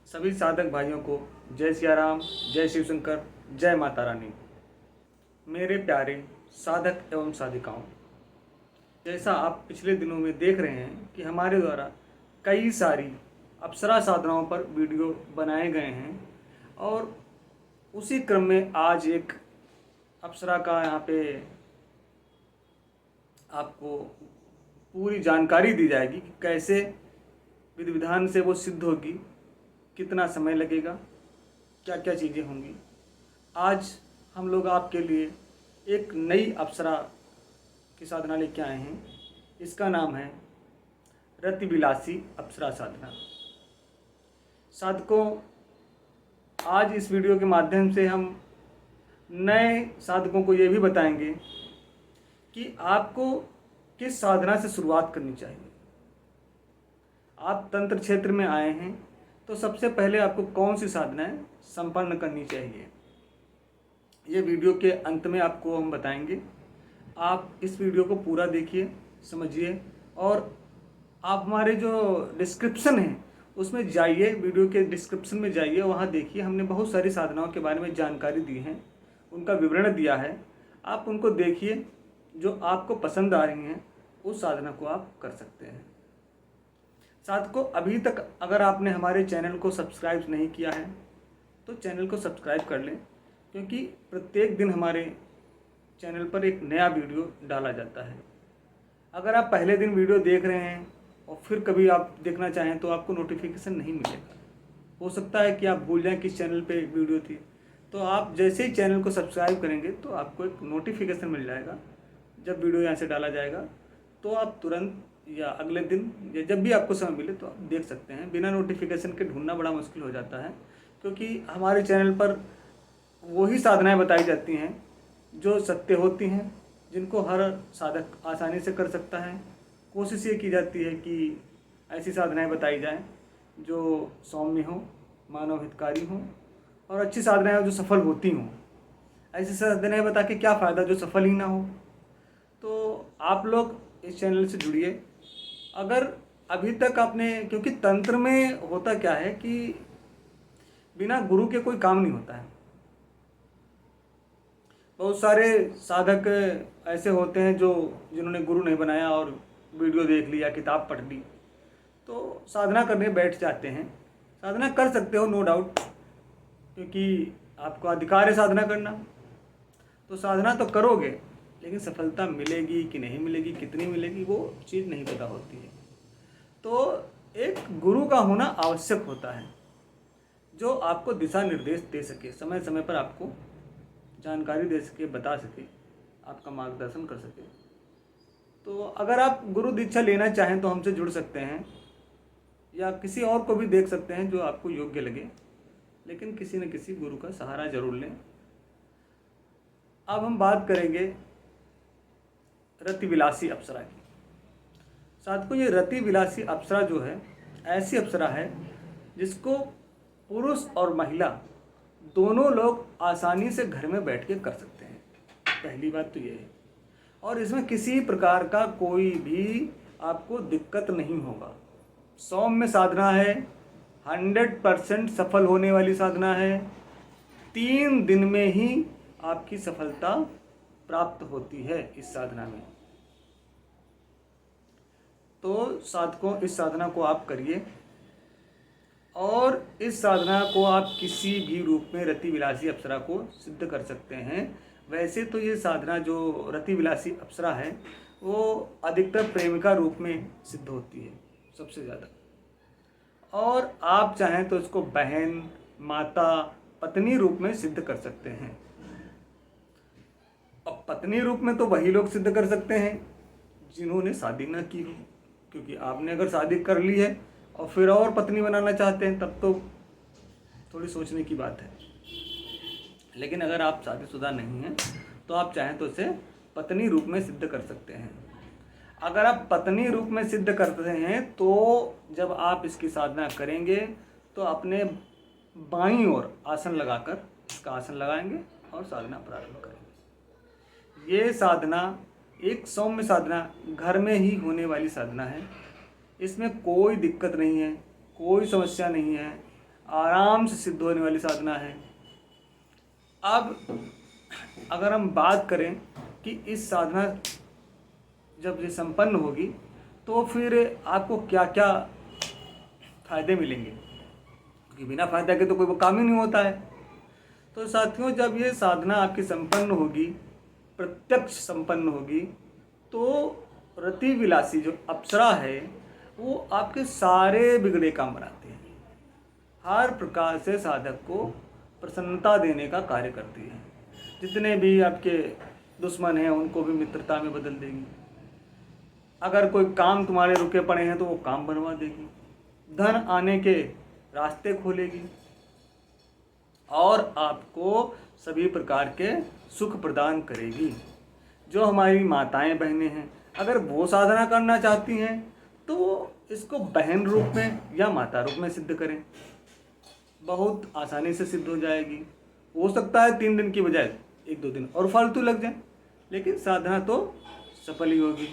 सभी साधक भाइयों को जय सिया राम, जय शिव शंकर, जय माता रानी। मेरे प्यारे साधक एवं साधिकाओं, जैसा आप पिछले दिनों में देख रहे हैं कि हमारे द्वारा कई सारी अप्सरा साधनाओं पर वीडियो बनाए गए हैं और उसी क्रम में आज एक अप्सरा का यहाँ पे आपको पूरी जानकारी दी जाएगी कि कैसे विधि विधान से वो सिद्ध होगी, कितना समय लगेगा, क्या क्या चीज़ें होंगी। आज हम लोग आपके लिए एक नई अप्सरा की साधना लेके आए हैं। इसका नाम है रतिविलासी अप्सरा साधना। साधकों, आज इस वीडियो के माध्यम से हम नए साधकों को ये भी बताएंगे कि आपको किस साधना से शुरुआत करनी चाहिए। आप तंत्र क्षेत्र में आए हैं तो सबसे पहले आपको कौन सी साधनाएं संपन्न करनी चाहिए, ये वीडियो के अंत में आपको हम बताएंगे। आप इस वीडियो को पूरा देखिए, समझिए और आप हमारे जो डिस्क्रिप्शन है उसमें जाइए, वीडियो के डिस्क्रिप्शन में जाइए, वहाँ देखिए हमने बहुत सारी साधनाओं के बारे में जानकारी दी है, उनका विवरण दिया है। आप उनको देखिए, जो आपको पसंद आ रही हैं उस साधना को आप कर सकते हैं। साधकों, अभी तक अगर आपने हमारे चैनल को सब्सक्राइब नहीं किया है तो चैनल को सब्सक्राइब कर लें, क्योंकि प्रत्येक दिन हमारे चैनल पर एक नया वीडियो डाला जाता है। अगर आप पहले दिन वीडियो देख रहे हैं और फिर कभी आप देखना चाहें तो आपको नोटिफिकेशन नहीं मिलेगा। हो सकता है कि आप भूल जाएं किस चैनल पे वीडियो थी, तो आप जैसे ही चैनल को सब्सक्राइब करेंगे तो आपको एक नोटिफिकेशन मिल जाएगा। जब वीडियो यहाँ से डाला जाएगा तो आप तुरंत या अगले दिन या जब भी आपको समय मिले तो आप देख सकते हैं। बिना नोटिफिकेशन के ढूंढना बड़ा मुश्किल हो जाता है, क्योंकि हमारे चैनल पर वही साधनाएं बताई जाती हैं जो सत्य होती हैं, जिनको हर साधक आसानी से कर सकता है। कोशिश ये की जाती है कि ऐसी साधनाएं बताई जाएं जो सौम्य हों, मानव हितकारी हों और अच्छी साधनाएं हो जो सफल होती हों। ऐसी साधनाएं बता के क्या फ़ायदा जो सफल ही ना हो। तो आप लोग इस चैनल से जुड़िए। अगर अभी तक आपने, क्योंकि तंत्र में होता क्या है कि बिना गुरु के कोई काम नहीं होता है। बहुत सारे साधक ऐसे होते हैं जो जिन्होंने गुरु नहीं बनाया और वीडियो देख लिया, किताब पढ़ ली, तो साधना करने बैठ जाते हैं। साधना कर सकते हो, नो डाउट, क्योंकि आपका अधिकार है साधना करना। तो साधना तो करोगे, लेकिन सफलता मिलेगी कि नहीं मिलेगी, कितनी मिलेगी, वो चीज़ नहीं पता होती है। तो एक गुरु का होना आवश्यक होता है जो आपको दिशा निर्देश दे सके, समय समय पर आपको जानकारी दे सके, बता सके, आपका मार्गदर्शन कर सके। तो अगर आप गुरु दीक्षा लेना चाहें तो हमसे जुड़ सकते हैं, या किसी और को भी देख सकते हैं जो आपको योग्य लगे, लेकिन किसी न किसी गुरु का सहारा जरूर लें। अब हम बात करेंगे रतिविलासी अप्सरा की। साथियों, ये रतिविलासी अप्सरा जो है, ऐसी अप्सरा है जिसको पुरुष और महिला दोनों लोग आसानी से घर में बैठ के कर सकते हैं। पहली बात तो ये है, और इसमें किसी प्रकार का कोई भी आपको दिक्कत नहीं होगा। सौम्य साधना है, 100% सफल होने वाली साधना है। 3 दिन में ही आपकी सफलता प्राप्त होती है इस साधना में। तो साधकों, इस साधना को आप करिए और इस साधना को आप किसी भी रूप में रतिविलासी अप्सरा को सिद्ध कर सकते हैं। वैसे तो ये साधना जो रतिविलासी अप्सरा है वो अधिकतर प्रेमिका रूप में सिद्ध होती है सबसे ज़्यादा, और आप चाहें तो इसको बहन, माता, पत्नी रूप में सिद्ध कर सकते हैं। अब पत्नी रूप में तो वही लोग सिद्ध कर सकते हैं जिन्होंने शादी ना की हो, क्योंकि आपने अगर शादी कर ली है और फिर और पत्नी बनाना चाहते हैं तब तो थोड़ी सोचने की बात है। लेकिन अगर आप शादीशुदा नहीं हैं तो आप चाहें तो इसे पत्नी रूप में सिद्ध कर सकते हैं। अगर आप पत्नी रूप में सिद्ध करते हैं तो जब आप इसकी साधना करेंगे तो अपने बाईं ओर आसन लगाकर इसका आसन लगाएंगे और साधना प्रारंभ करेंगे। ये साधना एक सौम्य साधना, घर में ही होने वाली साधना है। इसमें कोई दिक्कत नहीं है, कोई समस्या नहीं है। आराम से सिद्ध होने वाली साधना है। अब अगर हम बात करें कि इस साधना जब ये संपन्न होगी तो फिर आपको क्या क्या फायदे मिलेंगे, क्योंकि बिना फायदा के तो कोई वो काम ही नहीं होता है। तो साथियों, जब ये साधना आपकी संपन्न होगी, प्रत्यक्ष संपन्न होगी, तो रति विलासी जो अप्सरा है वो आपके सारे बिगड़े काम बनाते हैं, हर प्रकार से साधक को प्रसन्नता देने का कार्य करती है। जितने भी आपके दुश्मन हैं उनको भी मित्रता में बदल देगी। अगर कोई काम तुम्हारे रुके पड़े हैं तो वो काम बनवा देगी, धन आने के रास्ते खोलेगी और आपको सभी प्रकार के सुख प्रदान करेगी। जो हमारी माताएं बहनें हैं, अगर वो साधना करना चाहती हैं तो इसको बहन रूप में या माता रूप में सिद्ध करें, बहुत आसानी से सिद्ध हो जाएगी। हो सकता है 3 दिन की बजाय 1-2 दिन और फालतू लग जाए, लेकिन साधना तो सफल ही होगी।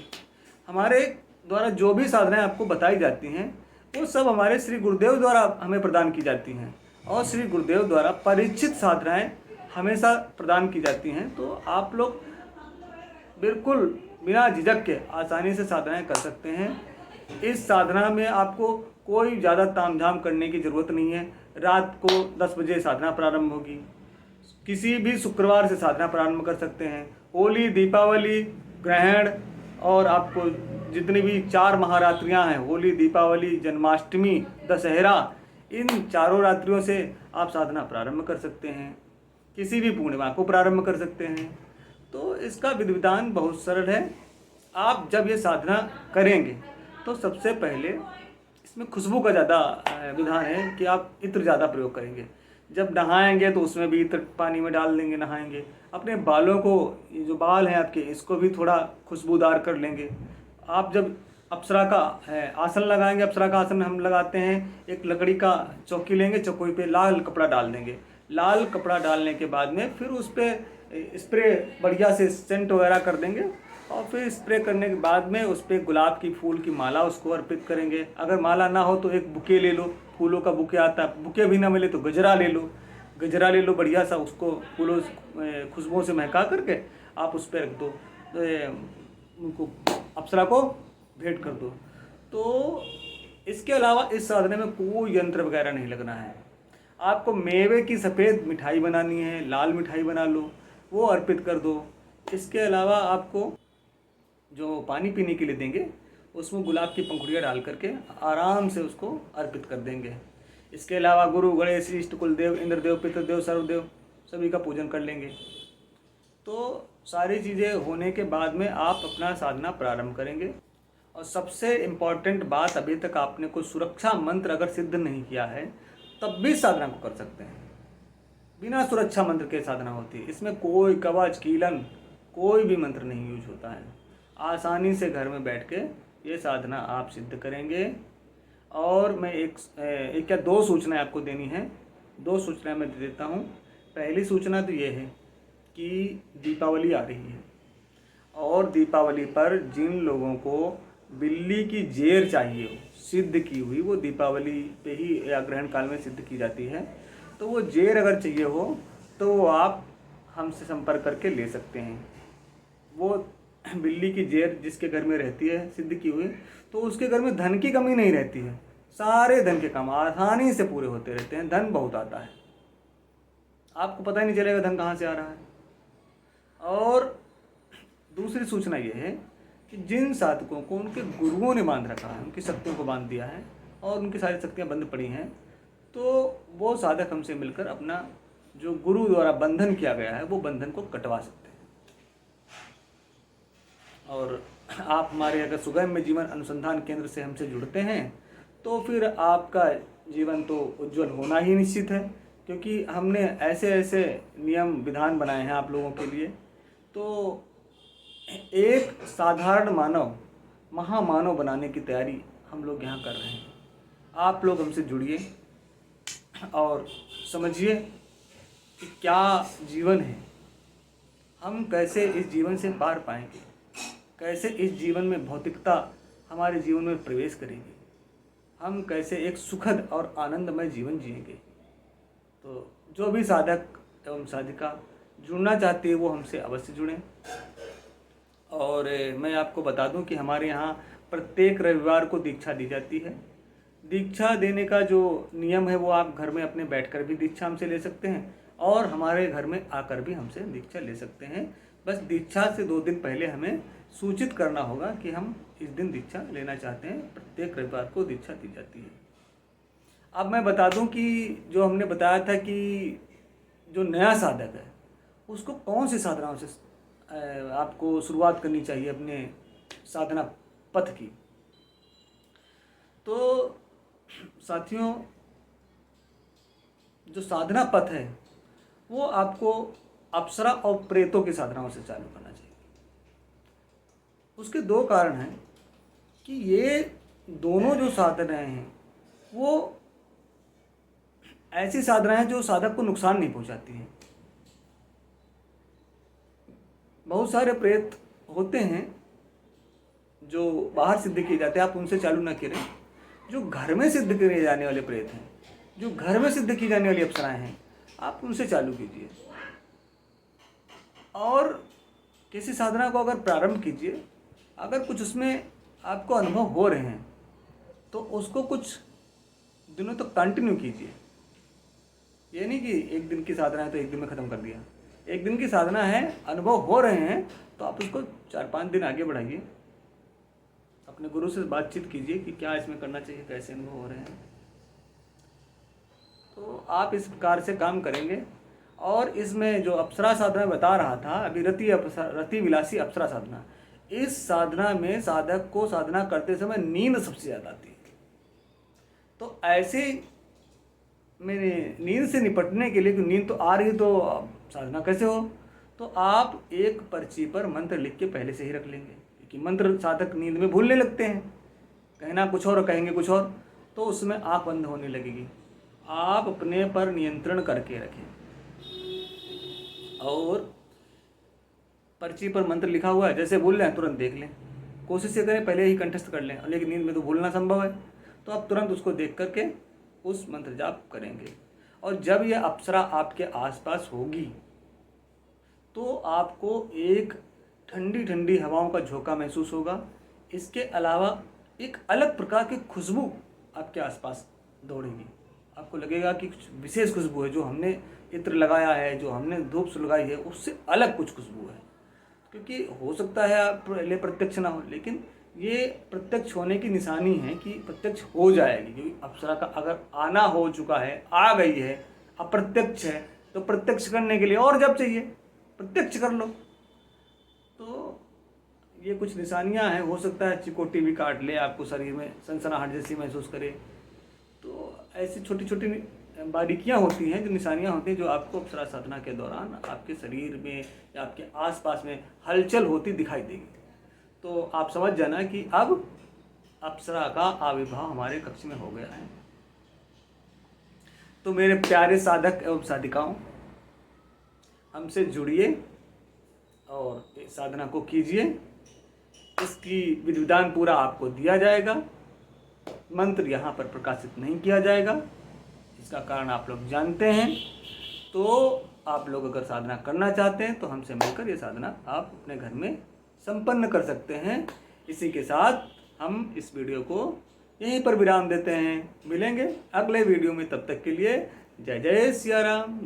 हमारे द्वारा जो भी साधनाएं आपको बताई जाती हैं वो सब हमारे श्री गुरुदेव द्वारा हमें प्रदान की जाती हैं, और श्री गुरुदेव द्वारा परीक्षित साधनाएं हमेशा प्रदान की जाती हैं। तो आप लोग बिल्कुल बिना झिझक के आसानी से साधनाएं कर सकते हैं। इस साधना में आपको कोई ज़्यादा तामझाम करने की ज़रूरत नहीं है। रात को 10 बजे साधना प्रारंभ होगी। किसी भी शुक्रवार से साधना प्रारंभ कर सकते हैं। होली, दीपावली, ग्रहण और आपको जितनी भी 4 महारात्रियां हैं, होली, दीपावली, जन्माष्टमी, दशहरा, इन चारों रात्रियों से आप साधना प्रारंभ कर सकते हैं। किसी भी पूर्णिमा को प्रारंभ कर सकते हैं। तो इसका विधि विधान बहुत सरल है। आप जब ये साधना करेंगे तो सबसे पहले इसमें खुशबू का ज़्यादा विधान है कि आप इत्र ज़्यादा प्रयोग करेंगे। जब नहाएंगे तो उसमें भी इत्र पानी में डाल देंगे, नहाएंगे। अपने बालों को, ये जो बाल हैं आपके, इसको भी थोड़ा खुशबूदार कर लेंगे। आप जब अप्सरा का आसन लगाएंगे, अप्सरा का आसन हम लगाते हैं, एक लकड़ी का चौकी लेंगे, चौकी पे लाल कपड़ा डाल देंगे। लाल कपड़ा डालने के बाद में फिर उस पर स्प्रे बढ़िया से सेंट वगैरह कर देंगे, और फिर स्प्रे करने के बाद में उस पर गुलाब की फूल की माला उसको अर्पित करेंगे। अगर माला ना हो तो एक बुके ले लो, फूलों का बुके आता है। बुके भी ना मिले तो गजरा ले लो, गजरा ले लो बढ़िया सा, उसको फूलों खुशबुओं से महका करके आप उस पर रख दो, उनको अप्सरा को भेंट कर दो। तो इसके अलावा इस साधने में कोई यंत्र वगैरह नहीं लगना है। आपको मेवे की सफ़ेद मिठाई बनानी है, लाल मिठाई बना लो, वो अर्पित कर दो। इसके अलावा आपको जो पानी पीने के लिए देंगे उसमें गुलाब की पंखुड़ियाँ डाल करके आराम से उसको अर्पित कर देंगे। इसके अलावा गुरु, गणेश, इष्ट, कुलदेव, इंद्रदेव, पितृदेव, सर्वदेव सभी का पूजन कर लेंगे। तो सारी चीज़ें होने के बाद में आप अपना साधना प्रारंभ करेंगे। और सबसे इम्पॉर्टेंट बात, अभी तक आपने कोई सुरक्षा मंत्र अगर सिद्ध नहीं किया है तब भी साधना को कर सकते हैं। बिना सुरक्षा मंत्र के साधना होती है। इसमें कोई कवच, कीलन, कोई भी मंत्र नहीं यूज होता है। आसानी से घर में बैठ के ये साधना आप सिद्ध करेंगे। और मैं एक या 2 सूचनाएं आपको देनी है। 2 सूचनाएं मैं दे देता हूँ। पहली सूचना तो ये है कि दीपावली आ रही है, और दीपावली पर जिन लोगों को बिल्ली की जेर चाहिए हो सिद्ध की हुई, वो दीपावली पे ही या ग्रहण काल में सिद्ध की जाती है, तो वो जेर अगर चाहिए हो तो वो आप हमसे संपर्क करके ले सकते हैं। वो बिल्ली की जेर जिसके घर में रहती है सिद्ध की हुई, तो उसके घर में धन की कमी नहीं रहती है। सारे धन के काम आसानी से पूरे होते रहते हैं, धन बहुत आता है, आपको पता ही नहीं चलेगा धन कहाँ से आ रहा है। और दूसरी सूचना ये है कि जिन साधकों को उनके गुरुओं ने बांध रखा है, उनकी शक्तियों को बांध दिया है और उनकी सारी शक्तियाँ बंद पड़ी हैं, तो वो साधक हमसे मिलकर अपना जो गुरु द्वारा बंधन किया गया है वो बंधन को कटवा सकते हैं। और आप हमारे अगर सुगम्य जीवन अनुसंधान केंद्र से हमसे जुड़ते हैं तो फिर आपका जीवन तो उज्जवल होना ही निश्चित है, क्योंकि हमने ऐसे ऐसे नियम विधान बनाए हैं आप लोगों के लिए। तो एक साधारण मानव महामानव बनाने की तैयारी हम लोग यहाँ कर रहे हैं। आप लोग हमसे जुड़िए और समझिए कि क्या जीवन है, हम कैसे इस जीवन से पार पाएंगे, कैसे इस जीवन में भौतिकता हमारे जीवन में प्रवेश करेगी, हम कैसे एक सुखद और आनंदमय जीवन जिएंगे। तो जो भी साधक एवं साधिका जुड़ना चाहती है वो हमसे अवश्य जुड़ें। और मैं आपको बता दूं कि हमारे यहाँ प्रत्येक रविवार को दीक्षा दी जाती है। दीक्षा देने का जो नियम है वो आप घर में अपने बैठकर भी दीक्षा हमसे ले सकते हैं और हमारे घर में आकर भी हमसे दीक्षा ले सकते हैं। बस दीक्षा से 2 दिन पहले हमें सूचित करना होगा कि हम इस दिन दीक्षा लेना चाहते हैं। प्रत्येक रविवार को दीक्षा दी जाती है। अब मैं बता दूं कि जो हमने बताया था कि जो नया साधक है उसको कौन सी साधनाओं से आपको शुरुआत करनी चाहिए अपने साधना पथ की। तो साथियों, जो साधना पथ है वो आपको अप्सरा और प्रेतों की साधनाओं से चालू करना चाहिए। उसके 2 कारण हैं कि ये दोनों जो साधनाएं हैं वो ऐसी साधनाएं हैं जो साधक को नुकसान नहीं पहुंचाती हैं। बहुत सारे प्रेत होते हैं जो बाहर सिद्ध किए जाते हैं, आप उनसे चालू ना करें। जो घर में सिद्ध किए जाने वाले प्रेत हैं, जो घर में सिद्ध की जाने वाली अप्सराएं हैं, आप उनसे चालू कीजिए। और किसी साधना को अगर प्रारंभ कीजिए, अगर कुछ उसमें आपको अनुभव हो रहे हैं तो उसको कुछ दिनों तक कंटिन्यू कीजिए। ये नहीं कि 1 दिन की साधना है तो 1 दिन में ख़त्म कर दिया। 1 दिन की साधना है, अनुभव हो रहे हैं तो आप उसको 4-5 दिन आगे बढ़ाइए। अपने गुरु से बातचीत कीजिए कि क्या इसमें करना चाहिए, कैसे अनुभव हो रहे हैं। तो आप इस प्रकार से काम करेंगे। और इसमें जो अप्सरा साधना बता रहा था अभी, रति विलासी अप्सरा साधना, इस साधना में साधक को साधना करते समय नींद सबसे ज़्यादा आती है। तो ऐसे मैंने नींद से निपटने के लिए, कि नींद तो आ रही तो साधना कैसे हो, तो आप एक पर्ची पर मंत्र लिख के पहले से ही रख लेंगे, क्योंकि मंत्र साधक नींद में भूलने लगते हैं, कहना कुछ और कहेंगे कुछ और, तो उसमें आँख बंद होने लगेगी। आप अपने पर नियंत्रण करके रखें और पर्ची पर मंत्र लिखा हुआ है, जैसे भूल रहे हैं तुरंत देख लें। कोशिश ये करें पहले ही कंठस्थ कर लें, लेकिन नींद में तो भूलना संभव है, तो आप तुरंत उसको देख करके उस मंत्र जाप करेंगे। और जब यह अप्सरा आपके आसपास होगी तो आपको एक ठंडी ठंडी हवाओं का झोंका महसूस होगा। इसके अलावा एक अलग प्रकार की खुशबू आपके आसपास दौड़ेगी। आपको लगेगा कि कुछ विशेष खुशबू है, जो हमने इत्र लगाया है, जो हमने धूप लगाई है, उससे अलग कुछ खुशबू है। क्योंकि हो सकता है आप पहले प्रत्यक्ष ना हो, लेकिन ये प्रत्यक्ष होने की निशानी है कि प्रत्यक्ष हो जाएगी। क्योंकि अप्सरा का अगर आना हो चुका है, आ गई है, अप्रत्यक्ष है, तो प्रत्यक्ष करने के लिए और जब चाहिए प्रत्यक्ष कर लो। तो ये कुछ निशानियां हैं। हो सकता है चिकोटी भी काट ले, आपको शरीर में सनसनाहट जैसी महसूस करे। तो ऐसी छोटी छोटी बारीकियां होती हैं, जो निशानियां होती हैं, जो आपको अप्सरा साधना के दौरान आपके शरीर में या आपके आसपास में हलचल होती दिखाई देगी। तो आप समझ जाना कि अब अप्सरा का आविर्भाव हमारे कक्ष में हो गया है। तो मेरे प्यारे साधक एवं साधिकाओं, हमसे जुड़िए और साधना को कीजिए। इसकी विधि विधान पूरा आपको दिया जाएगा। मंत्र यहाँ पर प्रकाशित नहीं किया जाएगा, इसका कारण आप लोग जानते हैं। तो आप लोग अगर साधना करना चाहते हैं तो हमसे मिलकर ये साधना आप अपने घर में संपन्न कर सकते हैं। इसी के साथ हम इस वीडियो को यहीं पर विराम देते हैं। मिलेंगे अगले वीडियो में, तब तक के लिए जय जय सिया राम।